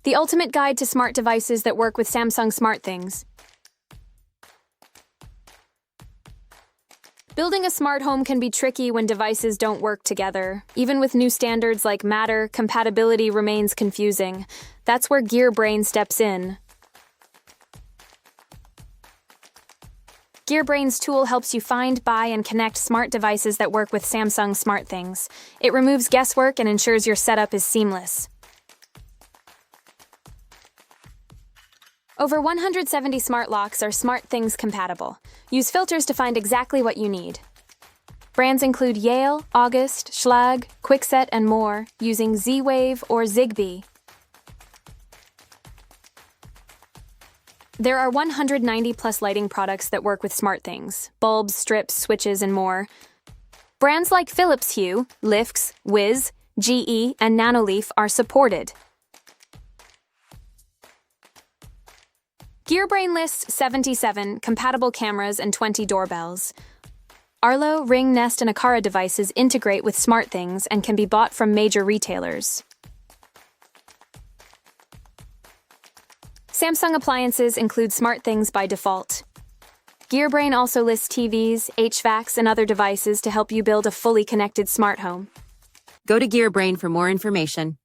the ultimate guide to smart devices that work with Samsung SmartThings. Building a smart home can be tricky when devices don't work together. Even with new standards like Matter, compatibility remains confusing. That's where GearBrain steps in. GearBrain's tool helps you find, buy, and connect smart devices that work with Samsung SmartThings. It removes guesswork and ensures your setup is seamless. Over 170 smart locks are SmartThings compatible. Use filters to find exactly what you need. Brands include Yale, August, Schlage, Kwikset, and more, using Z-Wave or Zigbee. There are 190-plus lighting products that work with SmartThings: bulbs, strips, switches, and more. Brands like Philips Hue, Lifx, Wiz, GE, and Nanoleaf are supported. GearBrain lists 77 compatible cameras and 20 doorbells. Arlo, Ring, Nest, and Aqara devices integrate with SmartThings and can be bought from major retailers. Samsung appliances include SmartThings by default. GearBrain also lists TVs, HVACs, and other devices to help you build a fully connected smart home. Go to GearBrain for more information.